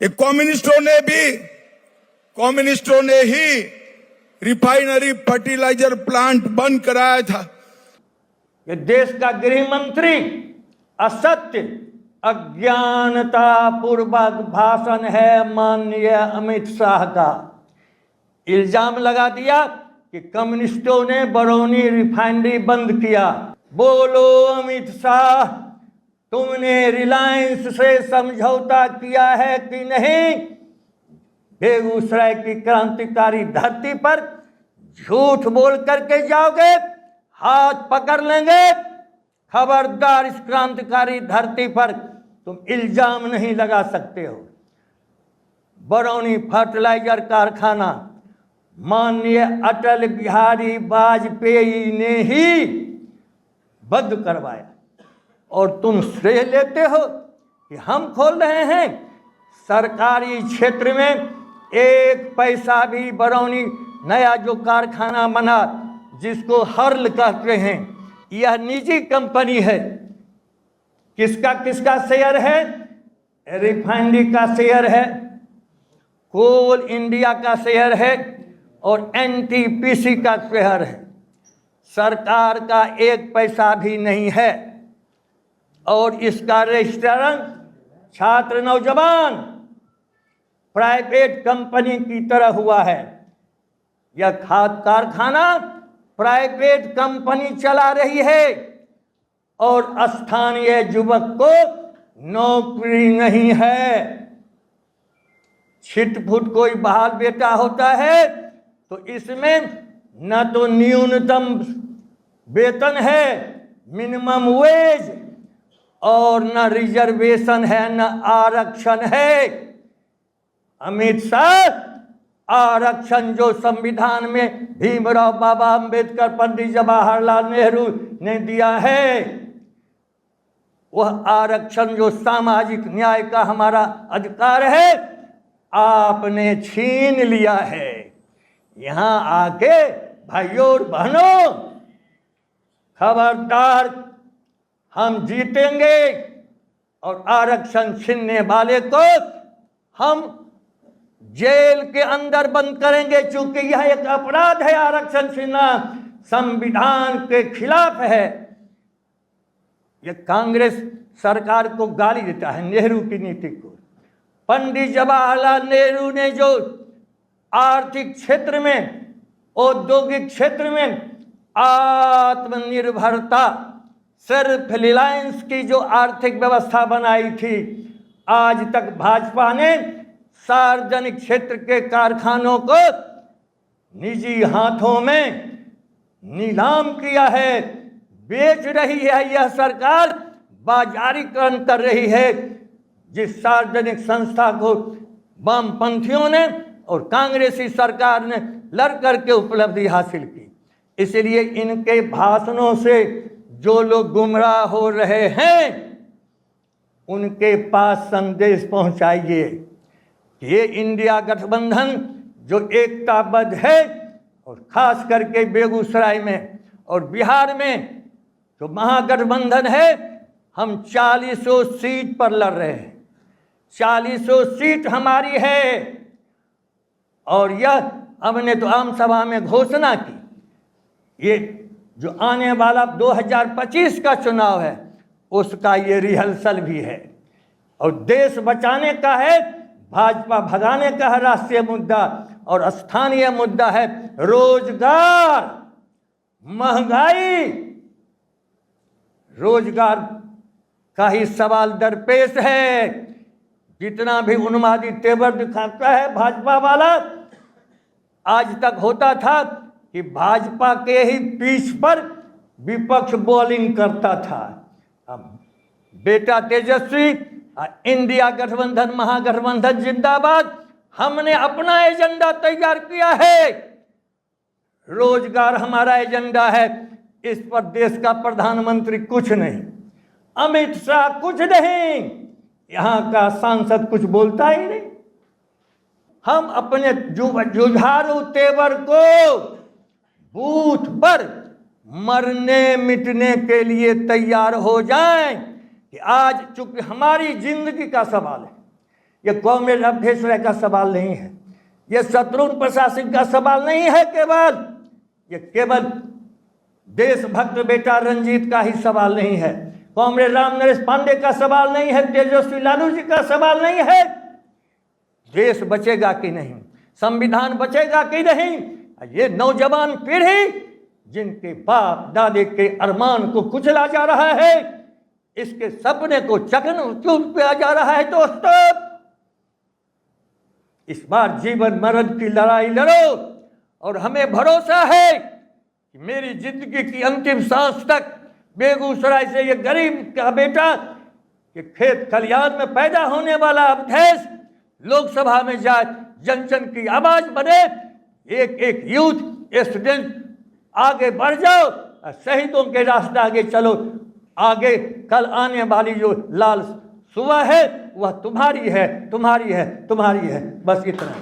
ये कम्युनिस्टों ने ही refinery fertiliser plant बंद कराया था। ये देश का गृह मंत्री असत्य अज्ञानता पूर्वक भाषण है माननीय अमित शाह का। इल्जाम लगा दिया कि कम्युनिस्टों ने बरौनी रिफाइनरी बंद किया। बोलो अमित शाह, तुमने रिलायंस से समझौता किया है कि नहीं? बेगूसराय की क्रांतिकारी धरती पर झूठ बोल करके जाओगे, हाथ पकड़ लेंगे। खबरदार, इस क्रांतिकारी धरती पर तुम इल्जाम नहीं लगा सकते हो। बरौनी फर्टिलाइजर कारखाना माननीय अटल बिहारी वाजपेयी ने ही बंद करवाया और तुम श्रेय लेते हो कि हम खोल रहे हैं। सरकारी क्षेत्र में एक पैसा भी बरौनी नया जो कारखाना बना जिसको हर्ल कहते हैं, यह निजी कंपनी है। किसका किसका शेयर है? रिफाइनरी का शेयर है, कोल इंडिया का शेयर है और एनटीपीसी का शेयर है। सरकार का एक पैसा भी नहीं है। और इसका रजिस्ट्रेशन छात्र नौजवान प्राइवेट कंपनी की तरह हुआ है। यह खाद कारखाना प्राइवेट कंपनी चला रही है और स्थानीय युवक को नौकरी नहीं है। छिटपुट कोई बहाल बेटा होता है तो इसमें न तो न्यूनतम वेतन है, मिनिमम वेज, और न रिजर्वेशन है, न आरक्षण है। अमित शाह, आरक्षण जो संविधान में भीमराव बाबा अंबेडकर, पंडित जवाहरलाल नेहरू ने दिया है, वह आरक्षण जो सामाजिक न्याय का हमारा अधिकार है, आपने छीन लिया है। यहां आके भाइयों और बहनों, खबरदार, हम जीतेंगे और आरक्षण छीनने वाले को हम जेल के अंदर बंद करेंगे, क्योंकि यह एक अपराध है। आरक्षण छीनना संविधान के खिलाफ है। यह कांग्रेस सरकार को गाली देता है, नेहरू की नीति को। पंडित जवाहरलाल नेहरू ने जो आर्थिक क्षेत्र में, औद्योगिक क्षेत्र में आत्मनिर्भरता, सेल्फ रिलायंस की जो आर्थिक व्यवस्था बनाई थी, आज तक भाजपा ने सार्वजनिक क्षेत्र के कारखानों को निजी हाथों में नीलाम किया है, बेच रही है। यह सरकार बाजारीकरण कर रही है। जिस सार्वजनिक संस्था को वामपंथियों ने और कांग्रेसी सरकार ने लड़ करके उपलब्धि हासिल की। इसलिए इनके भाषणों से जो लोग गुमराह हो रहे हैं, उनके पास संदेश पहुंचाइए कि ये इंडिया गठबंधन जो एकताबद्ध है, और खास करके बेगूसराय में और बिहार में जो महागठबंधन है, हम 40 सीट पर लड़ रहे हैं। 40 सीट हमारी है। और यह हमने तो आम सभा में घोषणा की, ये जो आने वाला 2025 का चुनाव है उसका ये रिहर्सल भी है। और देश बचाने का है, भाजपा भगाने का है राष्ट्रीय मुद्दा, और स्थानीय मुद्दा है रोजगार, महंगाई। रोजगार का ही सवाल दरपेश है। जितना भी उन्मादी तेवर दिखाता है भाजपा वाला, आज तक होता था कि भाजपा के ही पीछ पर विपक्ष बॉलिंग करता था। अब बेटा तेजस्वी, इंडिया गठबंधन, महागठबंधन जिंदाबाद, हमने अपना एजेंडा तैयार किया है। रोजगार हमारा एजेंडा है। इस पर देश का प्रधानमंत्री कुछ नहीं, अमित शाह कुछ नहीं, यहाँ का सांसद कुछ बोलता ही नहीं। हम अपने जुझारू तेवर को बूथ पर मरने मिटने के लिए तैयार हो जाएं कि आज चूंकि हमारी जिंदगी का सवाल है, ये कॉमरेड अवधेश राय का सवाल नहीं है, ये शत्रुघ्न प्रसाद सिंह का सवाल नहीं है केवल, ये केवल देशभक्त बेटा रंजीत का ही सवाल नहीं है, कॉमरेड राम नरेश पांडे का सवाल नहीं है, तेजस्वी लालू जी का सवाल नहीं है। देश बचेगा कि नहीं, संविधान बचेगा कि नहीं, ये नौजवान पीढ़ी जिनके बाप दादे के अरमान को कुचला जा रहा है, इसके सपने को चकनाचूर किया जा रहा है। दोस्तों, इस बार जीवन मरण की लड़ाई लड़ो और हमें भरोसा है कि मेरी जिंदगी की अंतिम सांस तक बेगूसराय से ये गरीब का बेटा, कि खेत खलिहान में पैदा होने वाला अवधेश लोकसभा में जाए, जन जन की आवाज बने, एक एक यूथ स्टूडेंट आगे बढ़ जाओ, शहीदों के रास्ते आगे चलो। आगे कल आने वाली जो लाल सुबह है वह तुम्हारी है, तुम्हारी है, तुम्हारी है। बस इतना।